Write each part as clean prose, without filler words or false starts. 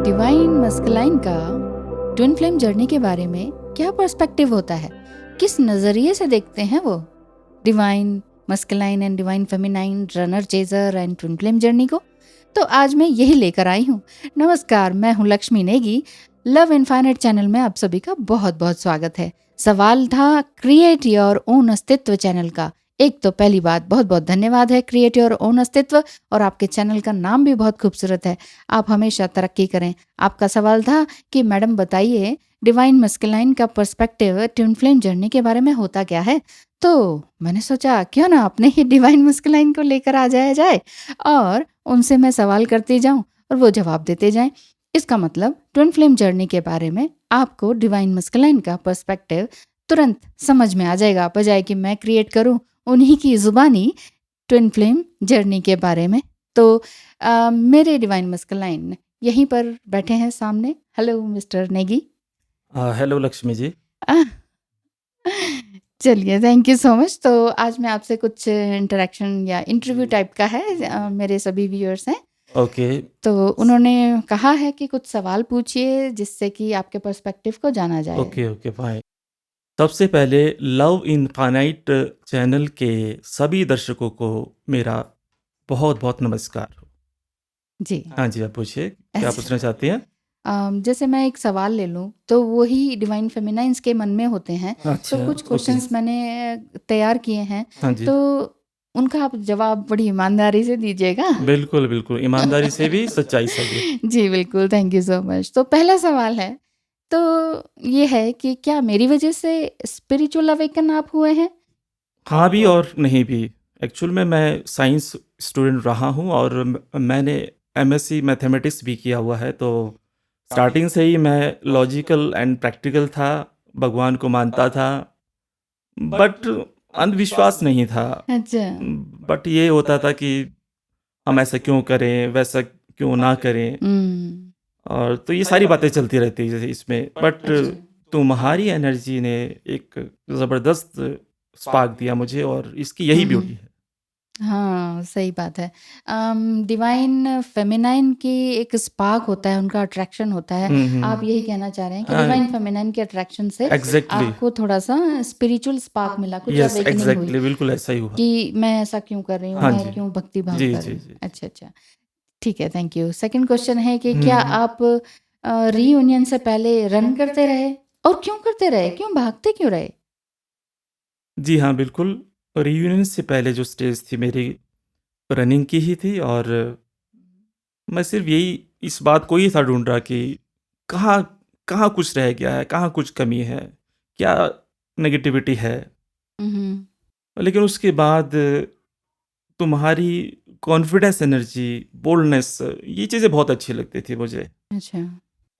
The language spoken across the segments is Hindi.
डिवाइन मस्कुलाइन का ट्विन फ्लेम जर्नी के बारे में क्या पर्सपेक्टिव होता है, किस नज़रिए से देखते हैं वो divine masculine and divine feminine runner chaser and twin flame journey को। तो आज मैं यही लेकर आई हूँ। नमस्कार, मैं हूँ Lakshmi Negi. Love infinite channel में आप सभी का बहुत बहुत स्वागत है। सवाल था क्रिएट योर ओन अस्तित्व चैनल का। एक तो पहली बात बहुत बहुत धन्यवाद है क्रिएट योर ओन अस्तित्व, और आपके चैनल का नाम भी बहुत खूबसूरत है। आप हमेशा तरक्की करें। आपका सवाल था कि मैडम बताइए डिवाइन मस्कुलाइन का पर्सपेक्टिव ट्विन फ्लेम जर्नी के बारे में होता क्या है। तो मैंने सोचा क्यों ना अपने ही डिवाइन मस्कुलाइन को लेकर आ जाया जाए और उनसे मैं सवाल करती जाऊं और वो जवाब देते जाएं। इसका मतलब ट्विन फ्लेम जर्नी के बारे में आपको डिवाइन मस्कुलाइन का पर्सपेक्टिव तुरंत समझ में आ जाएगा, बजाय कि मैं क्रिएट करूं उन्हीं की जुबानी ट्विन फ्लेम जर्नी के बारे में। तो मेरे डिवाइन मस्कुलाइन यहीं पर बैठे हैं सामने। Hello mister Negi. Hello Lakshmi ji. आह, चलिए, थैंक यू सो मच। तो आज मैं आपसे कुछ इंटरेक्शन या इंटरव्यू टाइप का है। मेरे सभी व्यूअर्स हैं, ओके तो उन्होंने कहा है कि कुछ सवाल पूछिए जिससे कि आपके पर्सपेक्टिव को जाना जाए। Okay fine. सबसे पहले लव इनफाइनाइट चैनल के सभी दर्शकों को मेरा बहुत बहुत नमस्कार। जी। हाँ जी, आप पूछिए क्या पूछना चाहती हैं। जैसे मैं एक सवाल ले लूँ तो वही डिवाइन फेमिनाइंस के मन में होते हैं। तो अच्छा कुछ ओके। क्वेश्चंस मैंने तैयार किए हैं, हाँ जी, तो उनका आप जवाब बड़ी ईमानदारी से दीजिएगा। बिल्कुल बिल्कुल, ईमानदारी से भी सच्चाई से भी। जी बिल्कुल, थैंक यू सो मच। तो पहला सवाल है, तो ये है कि क्या मेरी वजह से स्पिरिचुअल अवेकन आप हुए हैं? हाँ भी और नहीं भी। एक्चुअल में मैं साइंस स्टूडेंट रहा हूँ और मैंने एमएससी मैथमेटिक्स भी किया हुआ है। तो स्टार्टिंग से ही मैं लॉजिकल एंड प्रैक्टिकल था, भगवान को मानता था, बट अंधविश्वास नहीं था। अच्छा। बट ये होता था कि हम ऐसा क्यों करें, वैसा क्यों ना करें, हम्म। और तो ये सारी बातें चलती रहती है जैसे इसमें। बट अच्छा। तुम्हारी एनर्जी ने एक ज़बरदस्त स्पार्क दिया मुझे, और इसकी यही ब्यूटी है। हाँ, सही बात है। डिवाइन फेमिनाइन की एक स्पार्क होता है, उनका अट्रैक्शन होता है। आप यही कहना चाह रहे हैं कि डिवाइन फेमिनाइन के अट्रैक्शन से एग्जैक्टली। आपको थोड़ा-सा स्पिरिचुअल स्पार्क मिला, कुछ यस अवेकनिंग हुई एग्जैक्टली, बिल्कुल ऐसा ही हुआ। कि मैं ऐसा क्यों कर रही हूँ, हाँ मैं जी। क्यों भक्ति भाव जी कर जी रही हूँ। जी। अच्छा, अच्छा। ठीक है, थैंक यू। सेकंड क्वेश्चन है कि क्या हम्म। आप रीयूनियन से पहले रन करते रहे? और क्यों करते रहे? क्यों भागते क्यों रहे? जी हाँ, बिल्कुल। रियूनियन से पहले जो स्टेज थी मेरी रनिंग की ही थी, और मैं सिर्फ यही इस बात को ही था ढूंढ रहा कि कहाँ कहाँ कुछ रह गया है, कहाँ कुछ कमी है, क्या नेगेटिविटी है। हुँ, लेकिन उसके बाद तुम्हारी कॉन्फिडेंस एनर्जी, बोल्डनेस, ये चीज़ें बहुत अच्छी लगती थी मुझे। अच्छा।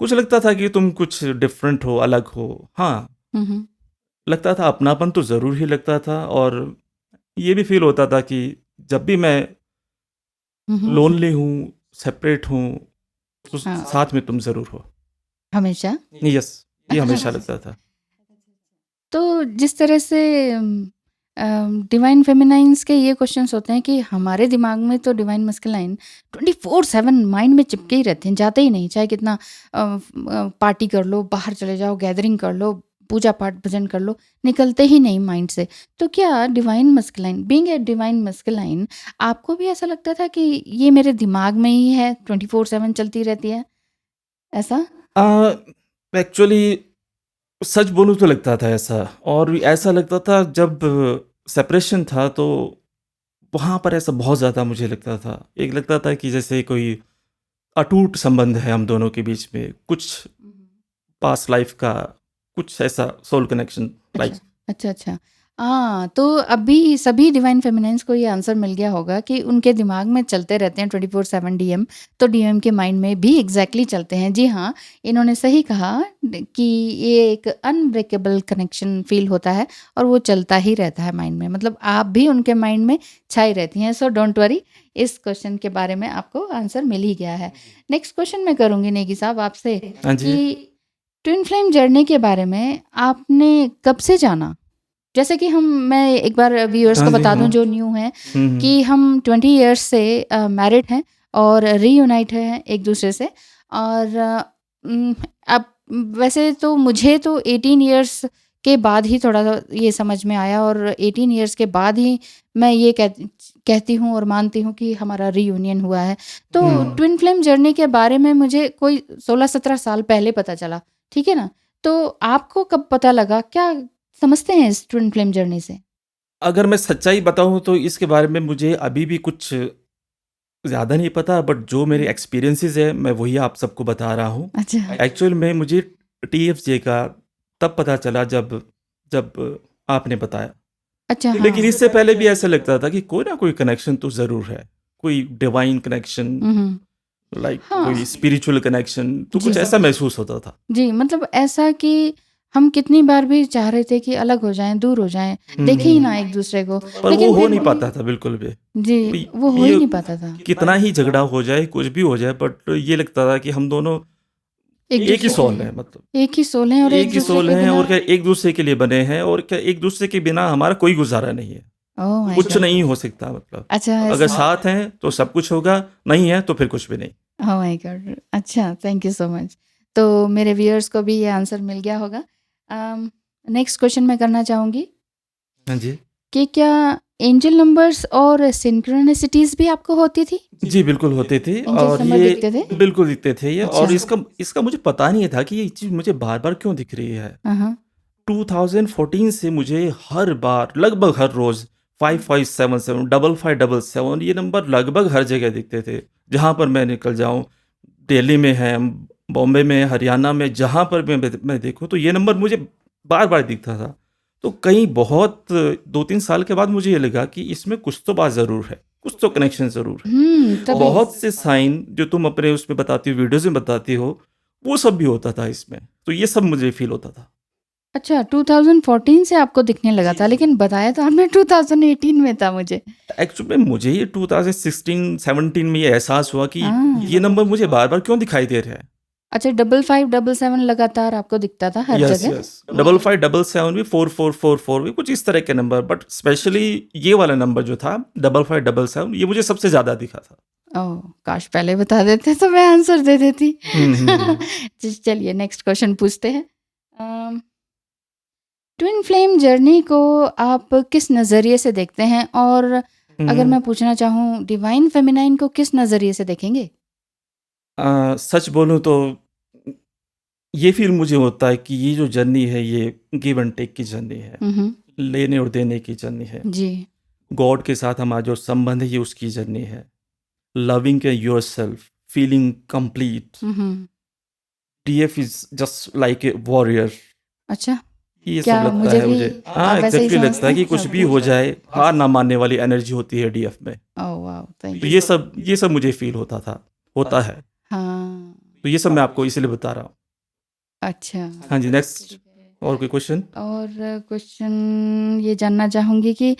कुछ लगता था कि तुम कुछ डिफरेंट हो, अलग हो। हाँ, हुँ, हुँ। लगता था, अपनापन तो ज़रूर ही लगता था, और ये भी फील होता था कि जब भी मैं हुँ, हुँ। लोनली हूँ, सेपरेट हूँ, तो हाँ, साथ में तुम ज़रूर हो। हमेशा? यस, ये अच्छा। हमेशा लगता था। तो जिस तरह से डिवाइन फेमिनाइंस के ये क्वेश्चंस होते हैं कि हमारे दिमाग में तो डिवाइन मस्कुलाइन 24/7 माइंड में चिपके ही रहते हैं, जाते ही नहीं। चाहे कितना पार्टी कर लो, बाहर चले जाओ, गैदरिंग कर लो, पूजा पाठ भजन कर लो, निकलते ही नहीं माइंड से। तो क्या divine masculine, being a divine masculine, आपको भी ऐसा लगता था कि ये मेरे दिमाग में ही है, 24/7 चलती रहती है, ऐसा? एक्चुअली सच बोलूँ तो लगता था ऐसा, और ऐसा लगता था जब सेपरेशन था तो वहाँ पर ऐसा बहुत ज़्यादा मुझे लगता था। एक लगता था कि जैसे कोई अटूट संबंध है हम दोनों के बीच में, कुछ पास्ट लाइफ का, कुछ ऐसा सोल कनेक्शन लाइक। अच्छा, अच्छा, अच्छा। तो अभी सभी डिवाइन फेमिनाइन्स को ये आंसर मिल गया होगा कि उनके दिमाग में चलते रहते हैं 24/7 डीएम, तो डीएम के माइंड में भी एग्ज़ैक्टली चलते हैं। जी हाँ, इन्होंने सही कहा कि ये एक अनब्रेकेबल कनेक्शन फ़ील होता है और वो चलता ही रहता है माइंड में। मतलब आप भी उनके माइंड में छाई रहती हैं। सो डोंट वरी, इस क्वेश्चन के बारे में आपको आंसर मिल ही गया है। नेक्स्ट क्वेश्चन मैं करूँगी नेगी साहब आपसे हाँ कि जी। ट्विन फ्लेम जर्नी के बारे में आपने कब से जाना? जैसे कि मैं एक बार व्यूअर्स को हाँ जी, बता दूं हाँ। जो न्यू हैं हुँ, कि हम 20 इयर्स से मैरिड हैं और रीयूनाइट हैं एक दूसरे से। और अब वैसे तो मुझे तो 18 इयर्स के बाद ही थोड़ा ये समझ में आया, और 18 इयर्स के बाद ही मैं ये कहती हूँ और मानती हूँ कि हमारा रीयूनियन हुआ है। तो ट्विन फ्लेम जर्नी के बारे में मुझे कोई 16-17 साल पहले पता चला, ठीक है ना? तो आपको कब पता लगा? क्या समझते हैं इस ट्विन फ्लेम जर्नी से? अगर मैं सच्चाई बताऊँ तो इसके बारे में मुझे अभी भी कुछ ज़्यादा नहीं पता, बट जो मेरे एक्सपीरियंसेस है मैं वही आप सबको बता रहा हूँ। अच्छा। एक्चुअल में मुझे टीएफजे का तब पता चला जब जब आपने बताया। अच्छा, हाँ। लेकिन इससे पहले भी ऐसा लगता था कि कोई ना कोई कनेक्शन तो ज़रूर है। कोई डिवाइन कनेक्शन, लाइक कोई हाँ। स्पिरिचुअल कनेक्शन, तो जी। कुछ ऐसा महसूस होता था। जी, मतलब ऐसा कि हम कितनी बार भी चाह रहे थे कि अलग हो जाएँ, दूर हो जाएँ, देखें ही ना एक दूसरे को, पर वो लेकिन हो फिर नहीं भी पाता था बिल्कुल भी। जी, वो हो ही ये नहीं पाता था। कितना ही झगड़ा हो जाए, कुछ भी हो जाए, बट ये लगता था कि हम दोनों एक एक ही दूसरे सोल के हैं, मतलब एक ही सोल हैं और एक एक ही दूसरे सोल के हैं, बिना और क्या एक दूसरे के लिए बने हैं, और क्या एक दूसरे के बिना हमारा कोई गुजारा नहीं है। ओह माय कुछ गॉड! नहीं हो सकता, मतलब अच्छा अगर ऐसा। साथ हैं तो सब कुछ होगा, नहीं है तो फिर कुछ भी नहीं। Oh my God! अच्छा, थैंक यू सो मच। तो मेरे व्यूअर्स को भी ये आंसर मिल गया होगा। नेक्स्ट क्वेश्चन मैं करना चाहूँगी हाँ जी। कि क्या एंजल नंबर्स और सिंक्रोनिसिटीज़ भी आपको होती थी? जी, बिल्कुल होते थे, एंजल्स और नंबर ये दिखते थे? बिल्कुल दिखते थे ये, और अच्छा। इसका मुझे पता नहीं था कि ये चीज़ मुझे बार-बार क्यों दिख रही है। हाँ, हाँ। 2014 से मुझे हर बार, लगभग हर रोज़ 5577, 5577 ये नंबर लगभग हर जगह दिखते थे। जहाँ पर मैं निकल जाऊँ, दिल्ली में है, बॉम्बे में, हरियाणा में, जहाँ पर मैं देखूँ तो ये नंबर मुझे बार-बार दिखता था। तो कहीं बहुत 2-3 साल के बाद मुझे ये लगा कि इसमें कुछ तो बात ज़रूर है, कुछ तो कनेक्शन ज़रूर है। तभी। बहुत से साइन जो तुम अपने उसमें बताती हो, वीडियोज़ में बताती हो, वो सब भी होता था इसमें। तो ये सब मुझे फ़ील होता था। अच्छा, 2014 से आपको दिखने लगा था, लेकिन बताया तो आपने 2018 में था मुझे। एक्चुअली में मुझे ये 2016-17 में ये एहसास हुआ कि हाँ। ये नंबर मुझे बार-बार क्यों दिखाई दे रहे हैं। अच्छा, 5577 लगातार आपको दिखता था हर यस, जगह? यस। 5577 भी, 4444 भी, कुछ इस तरह के नंबर, बट स्पेशली ये वाला नंबर जो था 5577, ये मुझे सबसे ज़्यादा दिखा था। ओह! काश पहले बता देते तो मैं आंसर दे देती। हुँ, हुँ, हुँ। चलिए नेक्स्ट क्वेश्चन पूछते हैं। अम, ट्विन फ्लेम जर्नी को आप किस नज़रिए से देखते हैं? और अगर मैं पूछना चाहूँ, डिवाइन फेमिनाइन को किस नज़रिए से देखेंगे? सच बोलूँ तो ये फ़ील मुझे होता है कि ये जो जर्नी है, ये गिव एंड टेक की जर्नी है। हुँ, हुँ। लेने और देने की जर्नी है। जी। गॉड के साथ हमारा जो संबंध है, ये उसकी जर्नी है। Loving yourself, feeling complete. Hmm, hmm. TF is just like a warrior. अच्छा, ये सब क्या लगता मुझे है भी मुझे। हाँ, आप वैसे ही एग्ज़ैक्टली लगता समझते है हैं? कि कुछ भी हो जाए, हार ना मानने वाली एनर्जी होती है डीएफ में। Oh wow! थैंक तो यू। ये सब मुझे फ़ील होता था, होता है। हाँ, तो ये सब मैं आपको इसीलिए बता रहा हूँ। अच्छा। हाँ जी, नेक्स्ट और कोई क्वेश्चन? और क्वेश्चन ये जानना चाहूँगी कि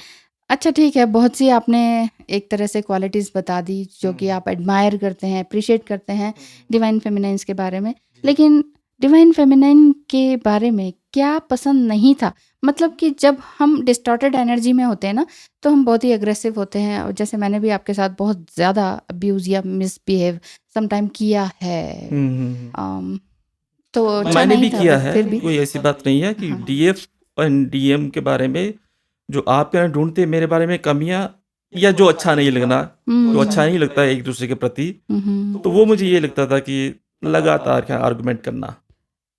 अच्छा ठीक है, बहुत सी आपने एक तरह से क्वालिटीज़ बता दी जो कि आप एडमायर करते हैं, एप्रिशिएट करते हैं डिवाइन फेमिनाइन्स के बारे में। लेकिन डिवाइन फेमिनाइन के बारे में क्या पसंद नहीं था? मतलब कि जब हम डिस्टॉर्टेड एनर्जी में होते हैं ना, तो हम बहुत ही अग्रेसिव होते हैं, और जैसे मैंने भी आपके साथ बहुत ज़्यादा अब्यूज़ या मिसबिहेव समटाइम किया है। हुँ, हुँ, हुँ। तो अच्छा मैंने नहीं भी था, किया बट है, फिर भी। कोई ऐसी बात नहीं है कि हाँ। डीएफ एंड डीएम के बारे में जो आप यहाँ ढूँढते हैं मेरे बारे में कमियाँ, या जो अच्छा नहीं लगना, जो अच्छा नहीं लगता है एक-दूसरे के प्रति, हुँ, हुँ। तो वो मुझे ये लगता था कि लगातार क्या आर्गुमेंट करना।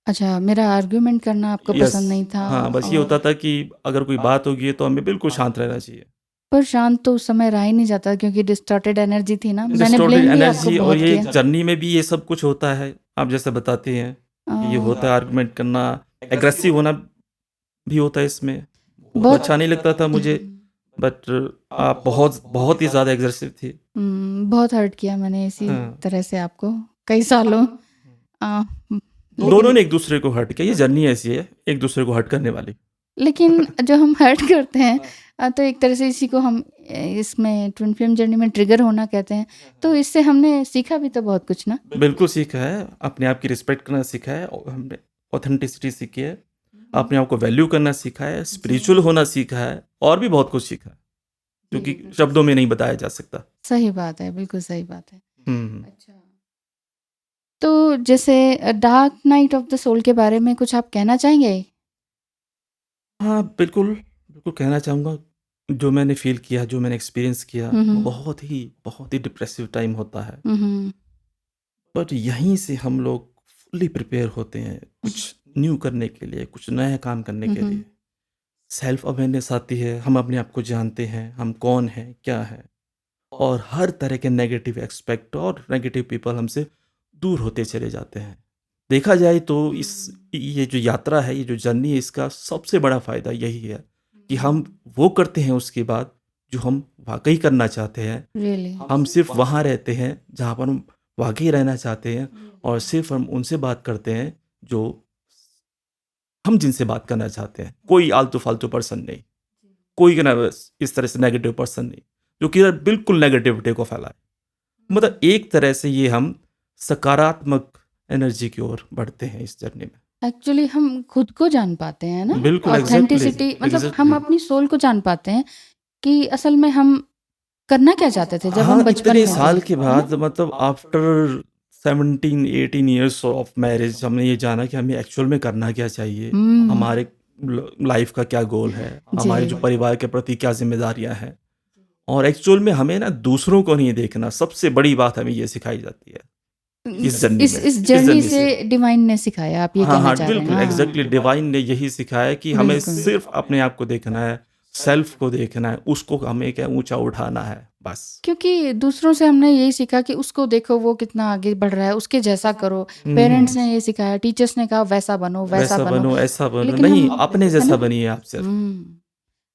अच्छा, मेरा आर्ग्यूमेंट करना आपको यस। पसंद नहीं था। हाँ, बस ये और होता था कि अगर कोई बात होगी है तो हमें बिल्कुल शांत रहना चाहिए। पर शांत तो उस समय रहा ही नहीं जाता, क्योंकि डिस्टॉर्टेड एनर्जी थी ना। मैंने डिस्टॉर्टेड ब्लेम भी आपको एनर्जी, और बहुत ये किया। जर्नी में भी ये सब कुछ होता है, आप जैसे बताती हैं। अ, ये होता है आर्गुमेंट करना, एग्रेसिव होना भी होता है इसमें। वो बहुत अच्छा नहीं लगता था मुझे, बट आप बहुत बहुत ही ज़्यादा एग्रेसिव थी। बहुत हर्ट किया मैंने इसी हाँ। तरह से आपको कई सालों। अ, दोनों लेकिन ने एक-दूसरे को हर्ट किया, ये जर्नी ऐसी है, एक-दूसरे को हर्ट करने वाली। लेकिन जो हम हर्ट करते हैं, तो एक तरह से इसी को हम इसमें ट्विन फ्लेम जर्नी में ट्रिगर होना कहते हैं। तो इससे हमने सीखा भी तो बहुत कुछ ना। बिल्कुल सीखा है, अपने आप की रिस्पेक्ट करना सीखा है, और हमने ऑथेंटिसिटी सीखी है, अपने आप को वैल्यू करना सीखा है, स्पिरिचुअल होना सीखा है, और भी बहुत कुछ सीखा है, जो कि शब्दों में नहीं बताया जा सकता। सही बात है, बिल्कुल सही बात है। हुँ, हुँ। अच्छा। तो जैसे dark night of the soul के बारे में कुछ आप कहना चाहेंगे? हाँ, बिल्कुल कहना चाहूँगा, जो मैंने फ़ील किया, जो मैंने एक्सपीरियंस किया, हुँ, वो हुँ। बहुत ही डिप्रेसिव टाइम होता है। हुँ, हुँ। बट यहीं से हम लोग फुल्ली प्रिपेयर होते हैं, कुछ न्यू करने के लिए, कुछ नया काम करने हुँ, के हुँ। लिए। सेल्फ अवेयरनेस आती है, हम अपने आप को जानते हैं, हम कौन हैं, क्या हैं, और हर तरह के नेगेटिव एस्पेक्ट और नेगेटिव पीपल हमसे दूर होते चले जाते हैं। देखा जाए तो ये जो यात्रा है, ये जो जर्नी है, इसका सबसे बड़ा फ़ायदा यही है कि हम वो करते हैं उसके बाद जो हम वाक़ई करना चाहते हैं। रियली। हम सिर्फ़ वहाँ रहते हैं जहाँ पर हम वाक़ई रहना चाहते हैं, और सिर्फ़ हम उनसे बात करते हैं जो हम जिनसे बात करना चाहते हैं। कोई आलतू-फालतू पर्सन नहीं, कोई ना इस तरह से नेगेटिव पर्सन नहीं, जो कि बिल्कुल नेगेटिविटी को फैलाए। मतलब एक तरह से ये हम सकारात्मक एनर्जी की ओर बढ़ते हैं इस जर्नी में। एक्चुअली हम खुद को जान पाते हैं ना, बिल्कुल, एग्ज़ैक्टली, ऑथेंटिसिटी मतलब हम एग्ज़ैक्टली। अपनी सोल को जान पाते हैं कि असल में हम करना क्या चाहते थे जब हम हाँ, बचपन इतने में थे, साल के है ना? बाद, मतलब आफ्टर 17-18 इयर्स ऑफ मैरिज, हमने ये जाना कि हमें एक्चुअल में करना क्या चाहिए, हुँ। हमारे लाइफ का क्या गोल है, हमारे जो जी। परिवार के प्रति क्या ज़िम्मेदारियाँ हैं। और एक्चुअल में हमें ना दूसरों को नहीं देखना, सबसे बड़ी बात हमें ये सिखाई जाती है इस जर्नी में, इस इस जर्नी जर्नी से से। डिवाइन ने सिखाया, आप ये हाँ, कहना हाँ, चाह रहे हैं? बिल्कुल, एग्ज़ैक्टली, हाँ, डिवाइन ने यही सिखाया कि हमें बिल्कुल। सिर्फ़ अपने आप को देखना है, सेल्फ को देखना है, उसको हमें क्या ऊँचा उठाना है, बस। क्योंकि दूसरों से हमने यही सीखा कि उसको देखो वो कितना आगे बढ़ रहा है, उसके जैसा करो। पेरेंट्स ने ये सिखाया, टीचर्स ने कहा वैसा बनो, वैसा वैसा बनो। बनो, ऐसा बनो, लेकिन नहीं, हम अपने है जैसा ना? बनिए आप सिर्फ़।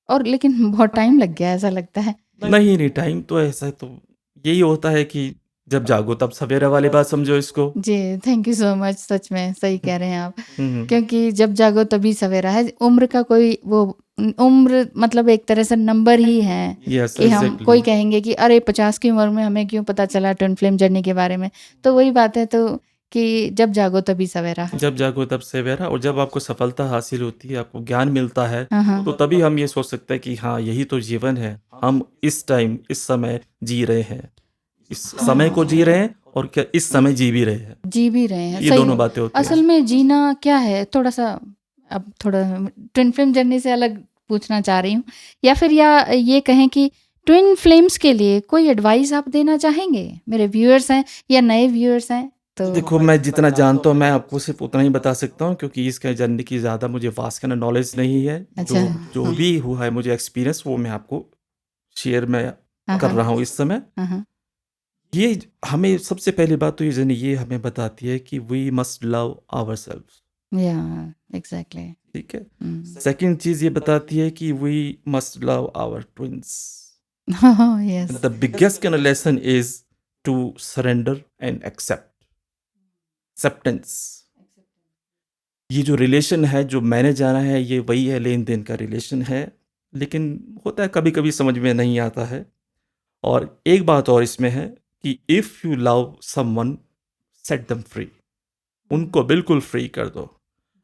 और लेकिन बहुत टाइम लग गया ऐसा लगता है। नहीं, टाइम तो ऐसा तो यही होता है कि जब जागो तब सवेरे वाली बात समझो इसको। जी, थैंक यू सो मच, सच में सही कह रहे हैं आप। हुँ, हुँ। क्योंकि जब जागो तभी सवेरा है। उम्र का कोई वो उम्र मतलब एक तरह से नंबर ही है यस, कि हम एग्ज़ैक्टली। कोई कहेंगे कि अरे 50 की उम्र में हमें क्यों पता चला ट्विन फ्लेम जर्नी के बारे में। तो वही बात है तो कि जब जागो तभी सवेरा। जब जागो तब सवेरा, और जब आपको सफलता हासिल होती है, आपको ज्ञान मिलता है, हाँ, हाँ। तो तभी हम ये सोच सकते हैं कि हाँ, यही तो जीवन है। हम इस टाइम, इस समय जी रहे हैं। इस समय को जी रहे हैं, और क्या इस समय जी भी रहे हैं। जी भी रहे हैं, ये सही दोनों में। बातें होती असल हैं। में जीना क्या है? थोड़ा-सा अब थोड़ा ट्विन फ्लेम जर्नी से अलग पूछना चाह रही हूँ या ये कहें कि ट्विन फ्लेम्स के लिए कोई एडवाइस आप देना चाहेंगे? मेरे व्यूअर्स हैं या नए व्यूअर्स हैं तो देखो, मैं जितना जानता हूँ, मैं आपको सिर्फ़ उतना ही बता सकता हूँ, क्योंकि इसके जर्नी की ज़्यादा मुझे वास्ट का नॉलेज नहीं है। अच्छा। जो भी हुआ है मुझे एक्सपीरियंस, वो मैं आपको शेयर मैं हाँ, कर हाँ। रहा हूँ इस समय। हाँ, हाँ। ये हमें सबसे पहली बात तो ये जर्नी ये हमें बताती है कि वी मस्ट लव आवरसेल्व्स, या एग्ज़ैक्टली। ठीक है? हुँ। सेकंड चीज़ ये बताती है कि we must love our twins. हाँ, हाँ, yes. The biggest kind of lesson is to surrender and acceptance. ये जो रिलेशन है, जो मैंने जाना है, ये वही है, लेन-देन का रिलेशन है। लेकिन होता है कभी-कभी समझ में नहीं आता है। और एक बात और इसमें है कि if you love someone, set them free. उनको बिल्कुल फ्री कर दो।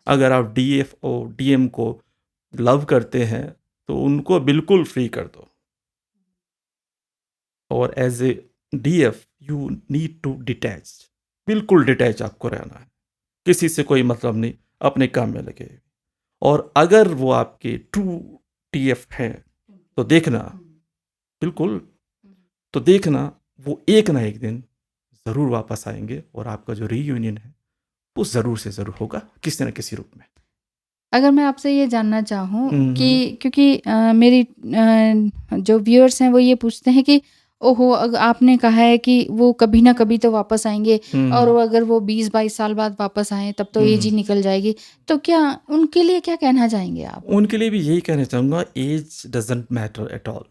अगर आप डीएम को लव करते हैं, तो उनको बिल्कुल फ्री कर दो। और as a DF you need to detach. बिल्कुल डिटैच आपको रहना है। किसी से कोई मतलब नहीं, अपने काम में लगे। और अगर वो आपके ट्रू टीएफ हैं, तो देखना, बिल्कुल, तो देखना, वो एक ना एक दिन ज़रूर वापस आएँगे, और आपका जो रीयूनियन है, वो ज़रूर से ज़रूर होगा, किसी न किसी रूप में। अगर मैं आपसे ये जानना चाहूँ हुँ, कि हुँ। क्योंकि मेरी जो व्यूअर्स हैं वो ये पूछते हैं कि ओहो आपने कहा है कि वो कभी ना कभी तो वापस आएंगे और हुँ, वो अगर वो 20-22 साल बाद वापस आएँ तब तो एज ही हुँ। निकल जाएगी। तो क्या उनके लिए क्या कहना चाहेंगे आप? उनके लिए भी यही कहना चाहूँगा, age doesn't matter at all.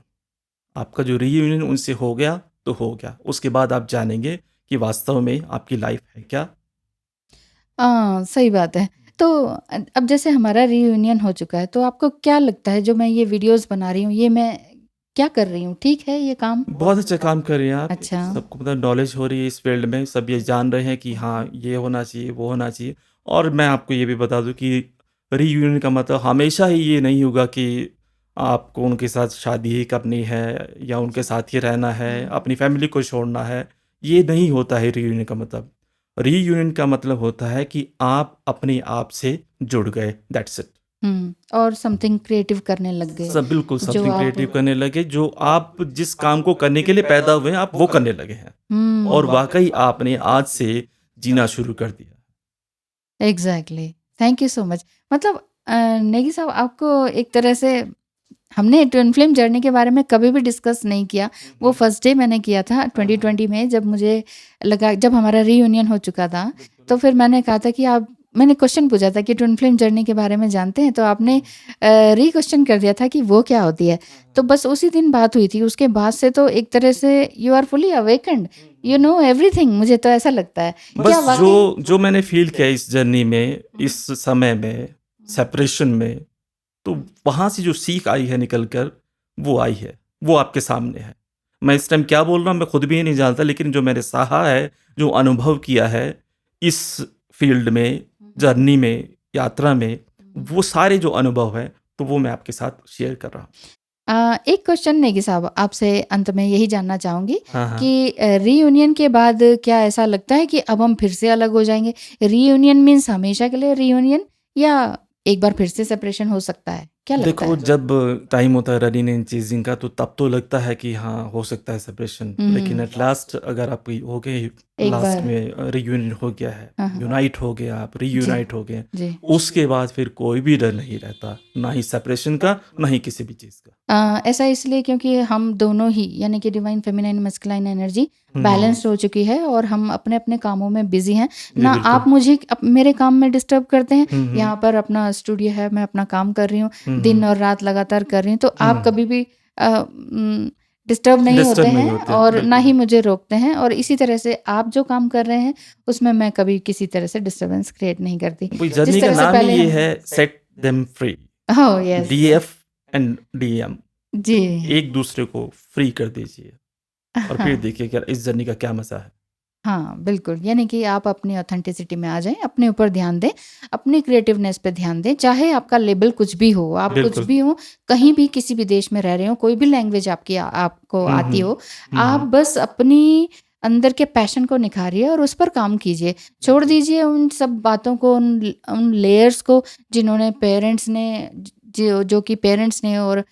आपका जो रीयूनियन उनसे हो गया, तो हो गया। उसके बाद आप जानेंगे कि वास्तव में आपकी लाइफ़ है क्या? हाँ, सही बात है। तो अब जैसे हमारा रियूनियन हो चुका है तो आपको क्या लगता है जो मैं ये वीडियोज़ बना रही हूँ ये मैं क्या कर रही हूँ? ठीक है ये काम? बहुत अच्छा काम कर रही हैं आप। अच्छा। सबको मतलब नॉलेज हो रही है इस फ़ील्ड में, सब ये जान रहे हैं कि हाँ, ये होना चाहिए, वो होना चाहिए। और मैं आपको ये भी बता दूँ कि रीयूनियन का मतलब हमेशा ही ये नहीं होगा कि आपको उनके साथ शादी ही करनी है, या उनके साथ ही रहना है, अपनी फ़ैमिली को छोड़ना है। ये नहीं होता है रीयूनियन का मतलब। रीयूनियन का मतलब होता है कि आप अपने आप से जुड़ गए, दैट्स इट। और समथिंग क्रिएटिव करने लग गए सब बिल्कुल जो समथिंग आप क्रिएटिव करने लगे, जो आप जिस काम को करने के लिए पैदा हुए हैं, आप वो करने लगे हैं और वाक़ई आपने आज से जीना शुरू कर दिया। Exactly. Thank you so much. मतलब नेगी साहब, आपको एक तरह से हमने ट्विन फ्लेम जर्नी के बारे में कभी भी डिस्कस नहीं किया। वो फर्स्ट डे मैंने किया था 2020 में, जब मुझे लगा, जब हमारा रीयूनियन हो चुका था, तो फिर मैंने कहा था कि आप, मैंने क्वेश्चन पूछा था कि ट्विन फ्लेम जर्नी के बारे में जानते हैं, तो आपने री क्वेश्चन कर दिया था कि वो क्या होती है। तो बस उसी दिन बात हुई थी, उसके बाद से तो एक तरह से you are fully awakened, you know everything, मुझे तो ऐसा लगता है। क्या बस वाकई जो मैंने फ़ील किया इस जर्नी में, इस समय में, सेपरेशन में, तो वहाँ से जो सीख आई है निकल कर, वो आई है, वो आपके सामने है। मैं इस टाइम क्या बोल रहा हूँ मैं खुद भी नहीं जानता, लेकिन जो मैंने सहा है, जो अनुभव किया है इस फ़ील्ड में, जर्नी में, यात्रा में, वो सारे जो अनुभव हैं, तो वो मैं आपके साथ शेयर कर रहा हूँ। एक क्वेश्चन नेगी साहब, आपसे अंत में यही जानना चाहूँगी हाँ, हाँ। कि रीयूनियन के बाद क्या ऐसा लगता है कि अब हम फिर से अलग हो जाएँगे? रीयूनियन मीन्स हमेशा के लिए रीयूनियन, या एक बार फिर से सेपरेशन हो सकता है? क्या लगता देखो, है? जब टाइम होता है रनिंग एंड चेजिंग का, तो तब तो लगता है कि हाँ, हो सकता है सेपरेशन, लेकिन एट लास्ट अगर आप हो गए, एक लास्ट बार में रीयूनियन हो गया है, हाँ, हाँ। यूनाइट हो गए आप, जी, रीयूनाइट हो गए, जी। उसके बाद फिर कोई भी डर नहीं रहता, ना ही सेपरेशन का, ना ही किसी भी चीज़ का। ऐसा इसलिए क्योंकि हम दोनों ही, यानी कि divine feminine masculine energy balanced हो चुकी है और हम अपने-अपने कामों में बिज़ी हैं। जी, ना बिल्कुल। आप मुझे मेरे काम में डिस्टर्ब करते हैं, हुँ, हुँ। यहाँ पर अपना स्टूडियो है, मैं अपना काम कर रही हूँ, हुँ, दिन हुँ। और रात लगातार कर रही हूँ, तो आप हुँ। कभी भी डिस्टर्ब नहीं होते डिस्टर्ब नहीं हैं होते, और ना बिल्कुल। ही मुझे रोकते हैं, और इसी तरह से आप जो काम कर रहे हैं, उसमें मैं कभी किसी तरह से डिस्टर्बेंस क्रिएट नहीं करती। वही जिस जर्नी का तरह से नाम ही पहले ये हम है, set them free. Oh yes. DF and DM, जी। एक दूसरे को फ्री कर दीजिए और फिर देखिए कि इस जर्नी का क्या मज़ा है। हाँ, बिल्कुल, यानी कि आप अपनी ऑथेंटिसिटी में आ जाएँ, अपने ऊपर ध्यान दें, अपनी क्रिएटिवनेस पे ध्यान दें, चाहे आपका लेबल कुछ भी हो, आप कुछ बिल्कुल। भी हो, कहीं भी किसी भी देश में रह रहे हो, कोई भी लैंग्वेज आपको हुँ, आती हुँ। हो, हुँ, आप हुँ। बस अपनी अंदर के पैशन को निखारिए और उस पर काम कीजिए। छोड़ दीजिए उन सब बातों को, उन लेयर्स को जिन्होंने पेरेंट्स ने, जो कि पेरेंट्स ने और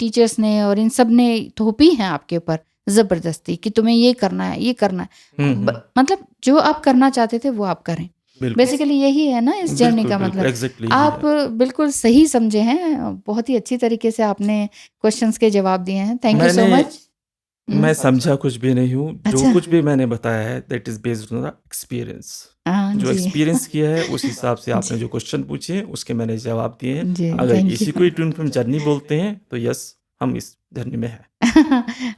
टीचर्स ने और इन सब ने थोपी हैं आपके ऊपर ज़बरदस्ती कि तुम्हें ये करना है, ये करना है। हुँ, हुँ। मतलब जो आप करना चाहते थे वो आप करें। बिल्कुल। बेसिकली यही है ना इस जर्नी बिल्कुल, का बिल्कुल, मतलब। एग्ज़ैक्टली यही आप है। बिल्कुल सही समझे हैं, बहुत ही अच्छी तरीके से आपने क्वेश्चंस के जवाब दिए हैं। थैंक यू सो मैंने मच। मैं समझा कुछ भी नहीं हूँ, जो अच्छा। कुछ भी मैंने बताया है that is based on the experience. हाँ जो जी। एक्सपीरियंस किया है उस हिसाब से आपने जी, जो क्वेश्चन पूछे हैं उसके मैंने जवाब दिए हैं। जी, अगर थैंक इसी यू। को ही ट्विन फ्लेम जर्नी बोलते हैं तो यस, हम इस जर्नी में हैं।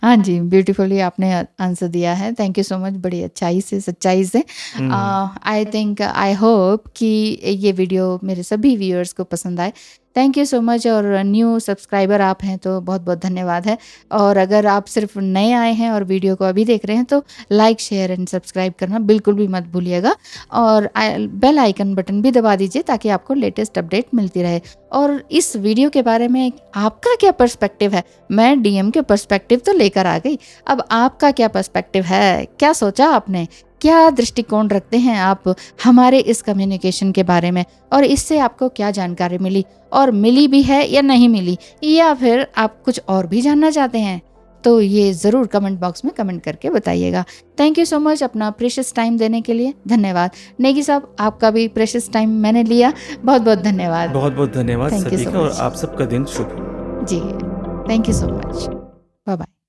हाँ जी, ब्यूटीफुली आपने आंसर दिया है। थैंक यू सो मच, बड़ी अच्छाई से, सच्चाई से। आई थिंक, आई होप कि ये वीडियो मेरे सभी व्यूअर्स को पसंद आए। थैंक यू सो मच, और न्यू सब्सक्राइबर आप हैं तो बहुत-बहुत धन्यवाद है। और अगर आप सिर्फ नए आए हैं और वीडियो को अभी देख रहे हैं, तो लाइक, शेयर एंड सब्सक्राइब करना बिल्कुल भी मत भूलिएगा, और बेल आइकन बटन भी दबा दीजिए ताकि आपको लेटेस्ट अपडेट मिलती रहे। और इस वीडियो के बारे में आपका क्या पर्सपेक्टिव है? मैं डीएम के पर्सपेक्टिव तो लेकर आ गई, अब आपका क्या पर्सपेक्टिव है? क्या सोचा आपने? क्या दृष्टिकोण रखते हैं आप हमारे इस कम्युनिकेशन के बारे में, और इससे आपको क्या जानकारी मिली, और मिली भी है या नहीं मिली, या फिर आप कुछ और भी जानना चाहते हैं? तो ये ज़रूर कमेंट बॉक्स में कमेंट करके बताइएगा। थैंक यू सो मच अपना प्रेशियस टाइम देने के लिए। धन्यवाद। नेगी साहब, आपका भी प्रेशियस टाइम मैंने लिया, बहुत-बहुत धन्यवाद। बहुत-बहुत धन्यवाद थैंक यू सभी सो का और मच। आप सबका दिन शुभ हो। जी, thank you so much. Bye-bye.